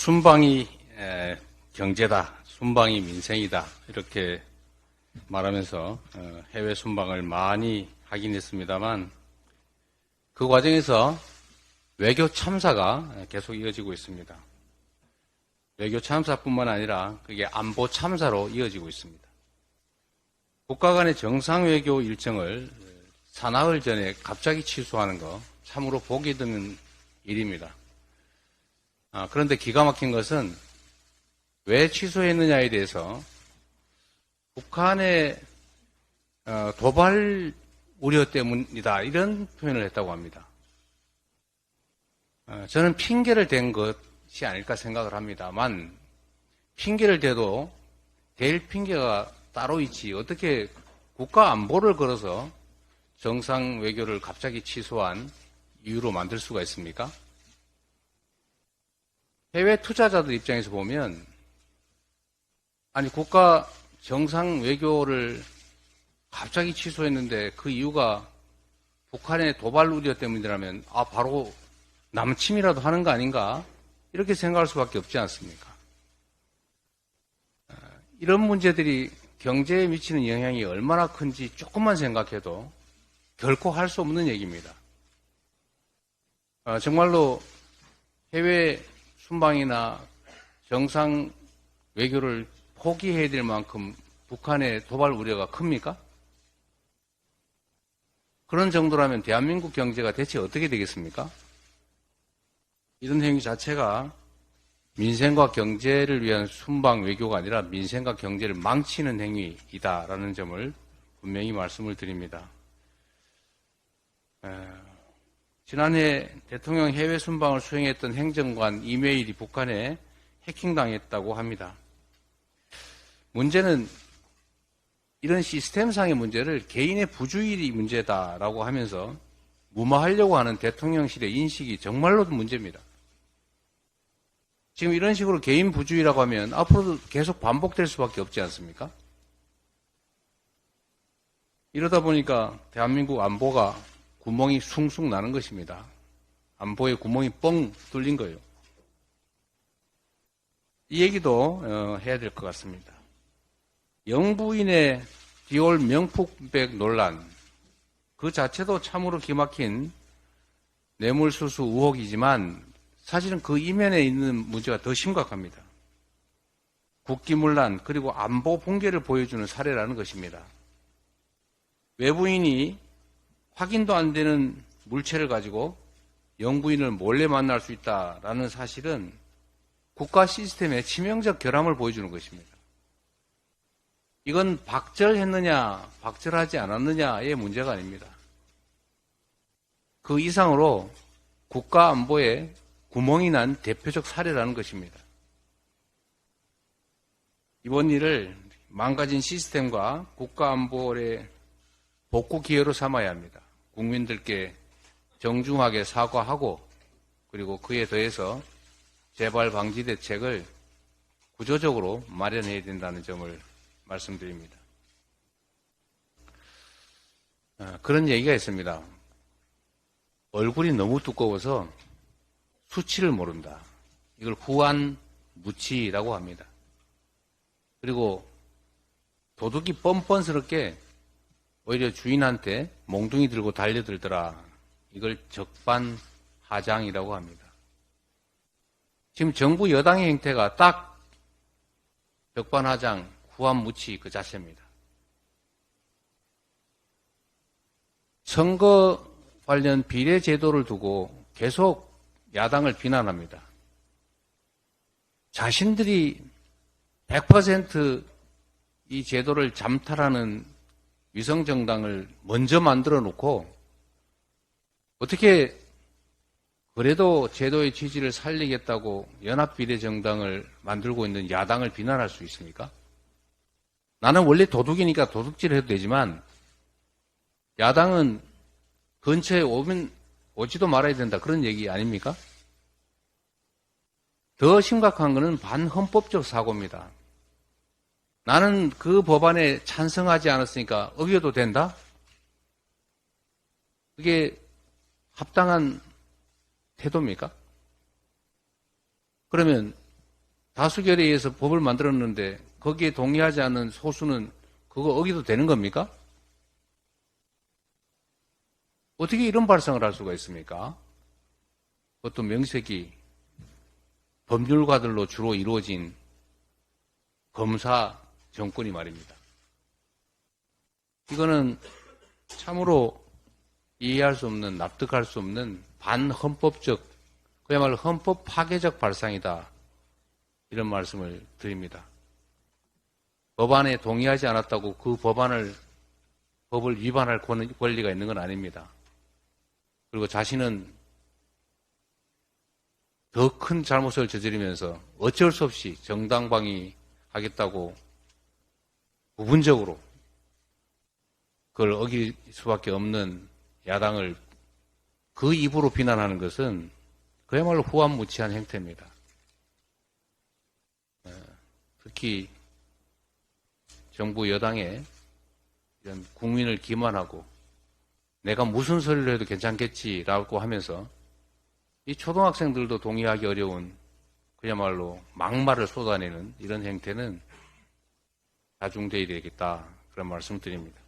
순방이 경제다, 순방이 민생이다 이렇게 말하면서 해외 순방을 많이 하긴 했습니다만 그 과정에서 외교 참사가 계속 이어지고 있습니다. 외교 참사뿐만 아니라 그게 안보 참사로 이어지고 있습니다. 국가 간의 정상 외교 일정을 사나흘 전에 갑자기 취소하는 거 참으로 보기 드문 일입니다. 그런데 기가 막힌 것은 왜 취소했느냐에 대해서 북한의 도발 우려 때문이다 이런 표현을 했다고 합니다. 저는 핑계를 댄 것이 아닐까 생각을 합니다만 핑계를 대도 댈 핑계가 따로 있지 어떻게 국가 안보를 걸어서 정상 외교를 갑자기 취소한 이유로 만들 수가 있습니까? 해외 투자자들 입장에서 보면 아니 국가 정상 외교를 갑자기 취소했는데 그 이유가 북한의 도발 우려 때문이라면 바로 남침이라도 하는 거 아닌가 이렇게 생각할 수밖에 없지 않습니까? 이런 문제들이 경제에 미치는 영향이 얼마나 큰지 조금만 생각해도 결코 할 수 없는 얘기입니다. 정말로 해외 순방이나 정상 외교를 포기해야 될 만큼 북한의 도발 우려가 큽니까? 그런 정도라면 대한민국 경제가 대체 어떻게 되겠습니까? 이런 행위 자체가 민생과 경제를 위한 순방 외교가 아니라 민생과 경제를 망치는 행위이다라는 점을 분명히 말씀을 드립니다. 지난해 대통령 해외 순방을 수행했던 행정관 이메일이 북한에 해킹당했다고 합니다. 문제는 이런 시스템상의 문제를 개인의 부주의 문제다라고 하면서 무마하려고 하는 대통령실의 인식이 정말로 문제입니다. 지금 이런 식으로 개인 부주의라고 하면 앞으로도 계속 반복될 수밖에 없지 않습니까? 이러다 보니까 대한민국 안보가 구멍이 숭숭 나는 것입니다. 안보에 구멍이 뻥 뚫린 거예요. 이 얘기도 해야 될 것 같습니다. 영부인의 디올 명품백 논란 그 자체도 참으로 기막힌 뇌물수수 의혹이지만 사실은 그 이면에 있는 문제가 더 심각합니다. 국기문란 그리고 안보 붕괴를 보여주는 사례라는 것입니다. 외부인이 확인도 안 되는 물체를 가지고 영부인을 몰래 만날 수 있다라는 사실은 국가 시스템의 치명적 결함을 보여주는 것입니다. 이건 박절했느냐, 박절하지 않았느냐의 문제가 아닙니다. 그 이상으로 국가 안보에 구멍이 난 대표적 사례라는 것입니다. 이번 일을 망가진 시스템과 국가 안보의 복구 기회로 삼아야 합니다. 국민들께 정중하게 사과하고 그리고 그에 더해서 재발 방지 대책을 구조적으로 마련해야 된다는 점을 말씀드립니다. 그런 얘기가 있습니다. 얼굴이 너무 두꺼워서 수치를 모른다. 이걸 후안무치라고 합니다. 그리고 도둑이 뻔뻔스럽게 오히려 주인한테 몽둥이 들고 달려들더라. 이걸 적반하장이라고 합니다. 지금 정부 여당의 행태가 딱 적반하장, 후안무치 그 자체입니다. 선거 관련 비례 제도를 두고 계속 야당을 비난합니다. 자신들이 100% 이 제도를 잠탈하는 위성정당을 먼저 만들어 놓고 어떻게 그래도 제도의 취지를 살리겠다고 연합비례정당을 만들고 있는 야당을 비난할 수 있습니까? 나는 원래 도둑이니까 도둑질을 해도 되지만 야당은 근처에 오지도 말아야 된다 그런 얘기 아닙니까? 더 심각한 것은 반헌법적 사고입니다. 나는 그 법안에 찬성하지 않았으니까 어겨도 된다? 그게 합당한 태도입니까? 그러면 다수결에 의해서 법을 만들었는데 거기에 동의하지 않는 소수는 그거 어기도 되는 겁니까? 어떻게 이런 발상을 할 수가 있습니까? 그것도 명색이 법률가들로 주로 이루어진 검사 정권이 말입니다. 이거는 참으로 이해할 수 없는, 납득할 수 없는 반헌법적, 그야말로 헌법 파괴적 발상이다. 이런 말씀을 드립니다. 법안에 동의하지 않았다고 그 법을 위반할 권리가 있는 건 아닙니다. 그리고 자신은 더 큰 잘못을 저지르면서 어쩔 수 없이 정당방위 하겠다고 부분적으로 그걸 어길 수밖에 없는 야당을 그 입으로 비난하는 것은 그야말로 후한무치한 행태입니다. 특히 정부 여당에 이런 국민을 기만하고 내가 무슨 소리를 해도 괜찮겠지라고 하면서 이 초등학생들도 동의하기 어려운 그야말로 막말을 쏟아내는 이런 행태는 자중되어야 되겠다 그런 말씀 드립니다.